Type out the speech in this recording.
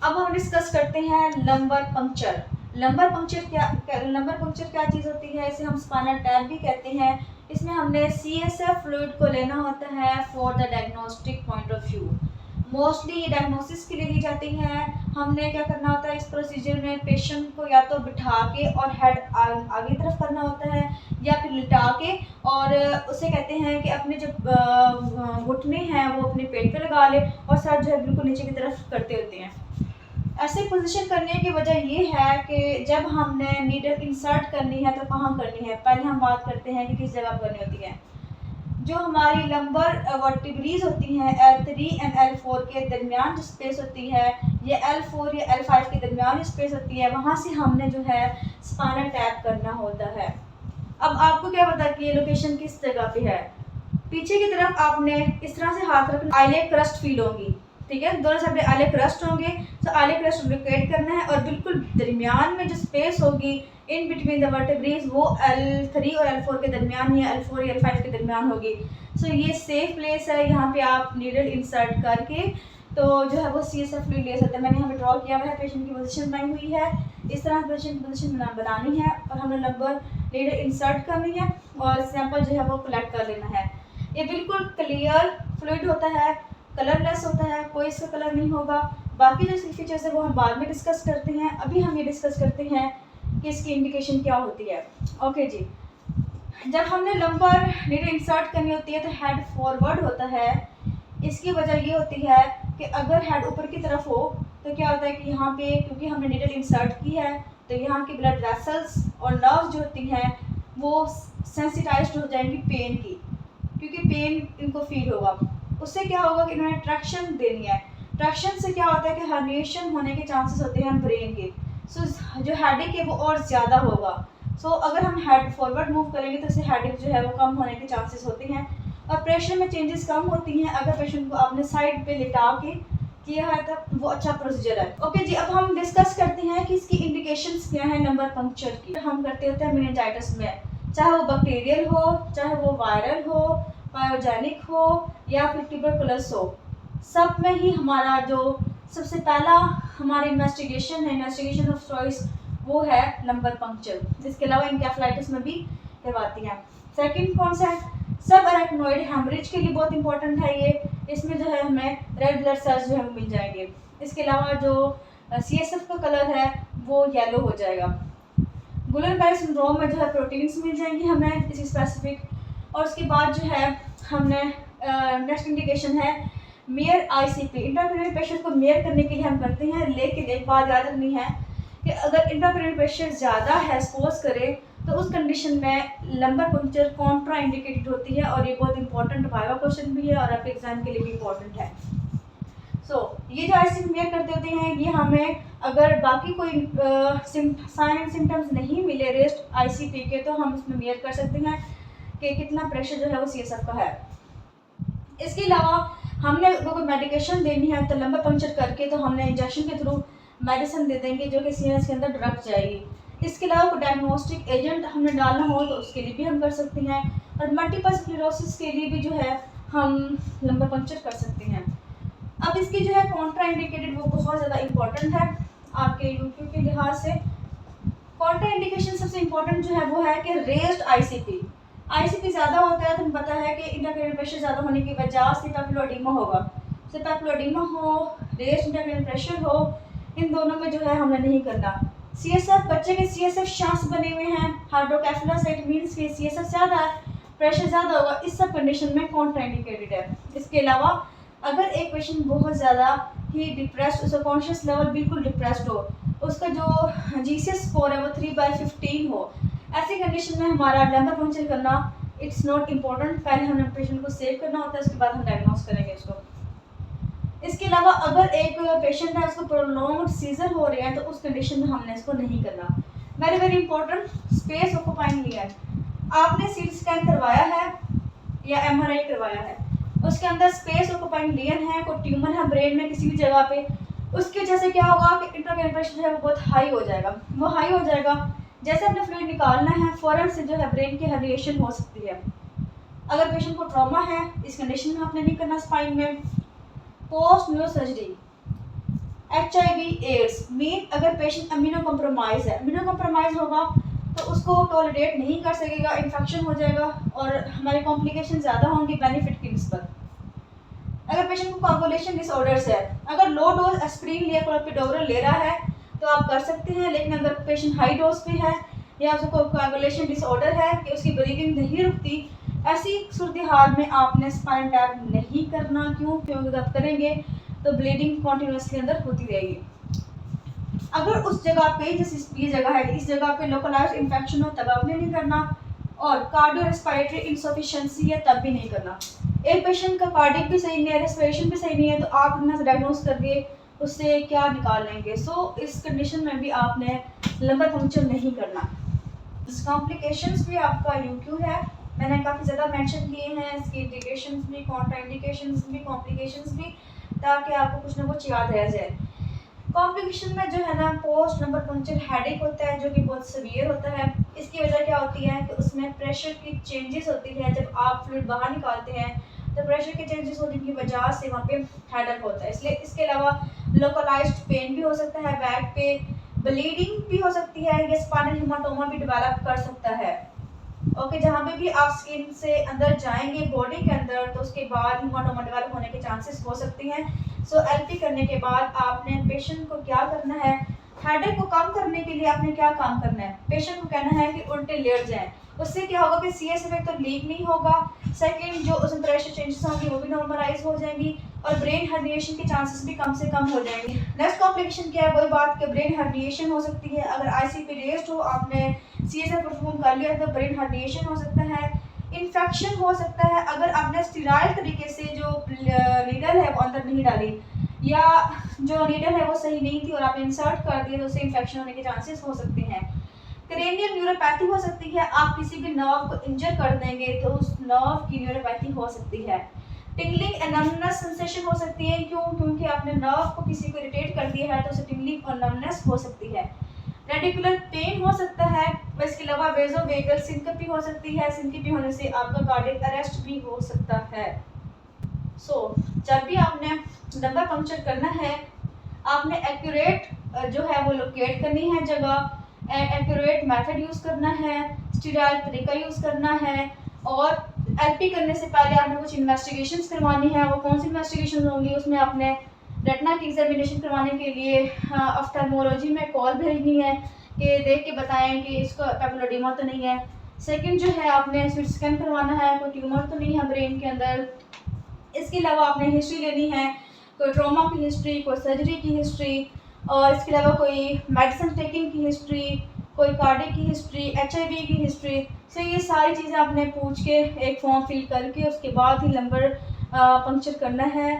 अब हम डिस्कस करते हैं लंबर पंक्चर। लंबर पंक्चर क्या चीज़ होती है? इसे हम स्पाइनल टैप भी कहते हैं। इसमें हमने CSF फ्लूइड को लेना होता है for the diagnostic point of view. Mostly ये डायग्नोसिस के लिए ली जाती है। हमने क्या करना होता है इस प्रोसीजर में? पेशेंट को या तो बिठा के और हेड आगे तरफ करना होता है, या फिर लिटा के, और उसे कहते हैं कि अपने जो घुटने हैं वो अपने पेट पे लगा ले और सर जो है बिल्कुल नीचे की तरफ करते होते हैं। ऐसे पोजीशन करने की वजह ये है कि जब हमने नीडल इंसर्ट करनी है तो कहाँ करनी है? पहले हम बात करते हैं कि किस जगह करनी होती है। जो हमारी लंबर वर्टिब्रीज होती हैं L3 एंड L4 के दरमियान जो स्पेस होती है, ये L4 या L5 के दरमियान स्पेस होती है, वहाँ से हमने जो है स्पाइनल टैप करना होता है। अब आपको क्या पता कि ये लोकेशन किस जगह पे है? पीछे की तरफ आपने इस तरह से हाथ रखना, आईलेट क्रस्ट फील होगी, ठीक है, दोनों साइड आईलेट क्रस्ट होंगे, तो आईलेट क्रस्ट लोकेट करना है और बिल्कुल दरमियान में जो स्पेस होगी इन बिटवीन द वर्टेब्रेज वो L3 और L4 के दरमियान या L4 या L5 के दरमियान होगी। सो ये सेफ प्लेस है, यहाँ पे आप नीडल इंसर्ट करके तो जो है वो CSF फ्लूइड ले सकते हैं। मैंने यहाँ पे ड्रॉ किया हुआ है, पेशेंट की पोजीशन बनाई हुई है, इस तरह पेशेंट की पोजीशन बनानी है और हमने लंबर नीडल इंसर्ट करनी है और सैंपल जो है वो कलेक्ट कर लेना है। ये बिल्कुल क्लियर फ्लूइड होता है, कलरलेस होता है, कोई इसका कलर नहीं होगा। बाकी जो इसकी फीचर्स है वो हम बाद में डिस्कस करते हैं। अभी हम ये डिस्कस करते हैं कि इसकी इंडिकेशन क्या होती है। ओके जी, जब हमने लंबर नीडल इंसर्ट करनी होती है तो हेड फॉरवर्ड होता है। इसकी वजह ये होती है कि अगर हेड ऊपर की तरफ हो तो क्या होता है कि यहाँ पे क्योंकि हमने नीडल इंसर्ट की है तो यहाँ की ब्लड वेसल्स और नर्व्स जो होती हैं वो सेंसिटाइज्ड हो जाएंगी पेन की, क्योंकि पेन इनको फील होगा। उससे क्या होगा कि इन्होंने ट्रैक्शन देनी है। ट्रैक्शन से क्या होता है कि हर्निएशन होने के चांसेस होते हैं ब्रेन के। सो जो हेडेक है वो और ज़्यादा होगा। सो अगर हम हेड फॉरवर्ड मूव करेंगे तो इससे हेडेक जो है वो कम होने के चांसेस होते हैं और प्रेशर में चेंजेस कम होती हैं अगर पेशेंट को आपने साइड पे लिटा के किया है तब वो अच्छा प्रोसीजर है। ओके जी, अब हम डिस्कस करते हैं कि इसकी इंडिकेशंस क्या है लंबर पंक्चर की। हम करते होते हैं मेनिंजाइटिस में, चाहे वो बैक्टीरियल हो, चाहे वो वायरल हो, पायोजेनिक हो या फिर ट्यूबरकुलस हो, सब में ही हमारा जो सबसे पहला हमारी इन्वेस्टिगेशन ऑफ चॉइस वो है लंबर पंक्चर। इसके अलावा इंकेफेलाइटिस में भी करवाती हैं। सेकंड कौन सा है? सब अरेक्नोइड हेमरेज के लिए बहुत इंपॉर्टेंट है ये। इसमें जो है हमें रेड ब्लड सेल्स जो है वो मिल जाएंगे। इसके अलावा जो CSF का कलर है वो येलो हो जाएगा। गुलन-बारे सिंड्रोम में जो है प्रोटीन्स मिल जाएंगी हमें इसी स्पेसिफिक। और उसके बाद जो है हमने नेक्स्ट इंडिकेशन है मेयर ICP। इंट्राक्रेनियल प्रेशर को मेयर करने के लिए हम करते हैं, लेकिन एक बात याद रखनी है कि अगर इंट्राक्रेनियल प्रेशर ज़्यादा है सपोज करें तो उस कंडीशन में लंबर पंक्चर कॉन्ट्रा इंडिकेटेड होती है और ये बहुत इंपॉर्टेंट वाइवा क्वेश्चन भी है और आपके एग्जाम के लिए भी इंपॉर्टेंट है। ये जो ICP मेयर करते होते हैं ये हमें अगर बाकी कोई साइन एंड सिम्टम्स नहीं मिले रेस्ट ICP के तो हम इसमें मेयर कर सकते हैं कि कितना प्रेशर जो है वो CSF का है। इसके अलावा हमने अगर कोई मेडिकेशन देनी है तो लंबर पंक्चर करके तो हमने इंजेक्शन के थ्रू मेडिसिन दे देंगे जो कि सीनस के अंदर रख जाएगी। इसके अलावा कोई डायग्नोस्टिक एजेंट हमने डालना हो तो उसके लिए भी हम कर सकते हैं और मल्टीपल स्क्लेरोसिस के लिए भी जो है हम लंबर पंक्चर कर सकते हैं। अब इसकी जो है कॉन्ट्रा इंडिकेटेड वो बहुत ज़्यादा इंपॉर्टेंट है आपके यूट्यूब के लिहाज से। कॉन्ट्रा इंडिकेशन सबसे इम्पोर्टेंट जो है वो है कि रेज्ड ICP ज़्यादा होता है तो हमें पता है कि इंट्राक्रेनियल प्रेशर ज़्यादा होने की वजह से पेप्टिलोइडेमा होगा। से पेप्टिलोइडेमा हो, रेज्ड इंट्राक्रेनियल प्रेशर हो, इन दोनों में जो है हमने नहीं करना। CSF बच्चे के CSF शांस बने हुए हैं, हाइड्रोकेफेलस इट मीन्स कि CSF ज़्यादा है, प्रेशर ज़्यादा होगा, इस सब कंडीशन में कॉन्ट्रा इंडिकेटेड है। इसके अलावा अगर एक पेशेंट बहुत ज़्यादा ही डिप्रेस्ड, उसका कॉन्शियस लेवल बिल्कुल डिप्रेस्ड हो, उसका जो GCS स्कोर है वो 3/15 हो, ऐसी कंडीशन में हमारा लंबर पंक्चर करना इट्स नॉट इम्पॉर्टेंट। पहले हमें पेशेंट को सेव करना होता है, उसके बाद हम डायग्नोस करेंगे उसको। इसके अलावा अगर एक पेशेंट है उसको प्रोलॉन्ग्ड सीजर हो रहे हैं तो उस कंडीशन में हमने इसको नहीं करना। Very very important, space occupying lesion. आपने CT स्कैन करवाया है या MRI करवाया है, उसके अंदर स्पेस ऑक्यूपाइंग लीजन है, कोई ट्यूमर है ब्रेन में किसी भी जगह पे, उसकी वजह से क्या होगा कि इंट्राक्रेनियल प्रेशर जो है वो बहुत हाई हो जाएगा। वो हाई हो जाएगा, जैसे हमने फ्लूइड निकालना है फ़ौरन से जो है ब्रेन की हर्निएशन हो सकती है। अगर पेशेंट को ट्रॉमा है इस कंडीशन में आपने नहीं करना स्पाइन में। Post neuro surgery HIV AIDS mean अगर पेशेंट इम्यूनो कम्प्रोमाइज़ है, इम्यूनो कम्प्रोमाइज़ होगा तो उसको टॉलरेट नहीं कर सकेगा, इन्फेक्शन हो जाएगा और हमारे कॉम्प्लिकेशन ज़्यादा होंगे बेनिफिट की निस्बत। अगर पेशेंट को कोआगुलेशन डिसऑर्डर्स है, अगर लो डोज एस्पिरिन या क्लोपिडोग्रेल ले रहा है तो आप कर सकते हैं, लेकिन अगर पेशेंट हाई डोज पे है या उसको कोआगुलेशन डिसऑर्डर है कि उसकी ब्लीडिंग नहीं रुकती, ऐसी सूरत हाल में आपने स्पाइनल टैप नहीं करना। क्यों? क्योंकि आप करेंगे तो ब्लीडिंग कॉन्टीन्यूसली अंदर होती रहेगी। अगर उस जगह पे, जैसे ये जगह है, इस जगह पे लोकलाइज्ड इन्फेक्शन हो तब आपने नहीं करना, और कार्डियो रेस्पिरेटरी इनसफिशिएंसी है तब भी नहीं करना। एक पेशेंट का कार्डिक भी सही नहीं है, रेस्पिरेशन भी सही नहीं है, तो आप इतना डायग्नोस करके उससे क्या निकाल लेंगे? सो इस कंडीशन में भी आपने लंबर पंक्चर नहीं करना। कॉम्प्लिकेशंस भी आपका यूक्यू है, मैंने काफ़ी ज़्यादा मेंशन किए हैं, इसकी इंडिकेशंस भी, कॉन्ट्राइंडिकेशंस भी, कॉम्प्लिकेशंस भी, ताकि आपको कुछ ना कुछ याद रह जाए। कॉम्प्लिकेशन में जो है ना, पोस्ट लंबर पंक्चर हेडेक होता है जो कि बहुत सीवियर होता है। इसकी वजह क्या होती है कि उसमें प्रेशर की चेंजेस होती है। जब आप फ्लूइड बाहर निकालते हैं तो प्रेशर के चेंजेस होने की वजह से वहाँ पे हेडेक होता है। इसलिए इसके अलावा लोकलाइज्ड पेन भी हो सकता है बैक पे, ब्लीडिंग भी हो सकती है, या स्पाइनल हेमाटोमा भी डेवलप कर सकता है। ओके, जहाँ पे भी आप स्किन से अंदर जाएंगे बॉडी के अंदर तो उसके बाद हेमाटोमा डेवलप होने के चांसेस हो सकती हैं। सो एलपी करने के बाद आपने पेशेंट को क्या करना है, हेडेक को कम करने के लिए आपने क्या काम करना है, पेशेंट को कहना है कि उल्टे लेट जाएं। उससे क्या होगा कि सीएस इफेक्ट तो लीक नहीं होगा, सेकंड जो उसमें प्रेशर चेंजेस होंगी वो भी नॉर्मलाइज हो जाएंगी, और ब्रेन हर्निएशन के चांसेस भी कम से कम हो जाएंगे। नेक्स्ट कॉम्प्लिकेशन क्या है, वही बात कि ब्रेन हर्निएशन हो सकती है। अगर आईसीपी रेस्ट हो, आपने सीएसएफ परफॉर्म कर लिया तो ब्रेन हर्निएशन हो सकता है, इन्फेक्शन हो सकता है अगर आपने स्टीराइड तरीके से जो नीडल है वो अंदर नहीं डाली, या जो नीडल है वो सही नहीं थी और आपने इंसर्ट कर दिया तो उससे इन्फेक्शन होने के चांसेस हो सकते हैं। क्रेनियल न्यूरोपैथी हो सकती है, आप किसी भी नर्व को इंजर कर देंगे तो उस नर्व की न्यूरोपैथी हो सकती है। टिंगलिंग एंड नमनेस सेंसेशन हो सकती है, क्यों? क्योंकि आपने नर्व को किसी को इरिटेट कर दिया है तो उसे टिंगलिंग और नमनेस हो सकती है। रेडिकुलर पेन हो सकता है, इसके अलावा वेजोवेगल सिंकपी हो सकती है, सिंकपी होने से आपका कार्डियक अरेस्ट भी हो सकता है। जब भी आपने लंबर पंक्चर करना है, आपने एक्यूरेट जो है वो लोकेट करनी है जगह, एक्यूरेट मेथड यूज़ करना है, स्टीराइड तरीका यूज़ करना है, और एलपी करने से पहले आपने कुछ इन्वेस्टिगेशंस करवानी है। वो कौन सी इन्वेस्टिगेशन होंगी, उसमें आपने रेटिना की एग्जामिनेशन करवाने के लिए ऑफ्थेल्मोलॉजी में कॉल भेजनी है कि देख के बताएं कि इसको पेपिलोडेमा तो नहीं है। सेकंड जो है आपने सीटी स्कैन करवाना है, कोई ट्यूमर तो नहीं है ब्रेन के अंदर। इसके अलावा आपने हिस्ट्री लेनी है, कोई ट्रॉमा की हिस्ट्री, कोई सर्जरी की हिस्ट्री, और इसके अलावा कोई मेडिसिन टेकिंग की हिस्ट्री, कोई कार्डिक की हिस्ट्री, HIV की हिस्ट्री। सो ये सारी चीज़ें आपने पूछ के एक फॉर्म फिल करके उसके बाद ही लंबर पंक्चर करना है।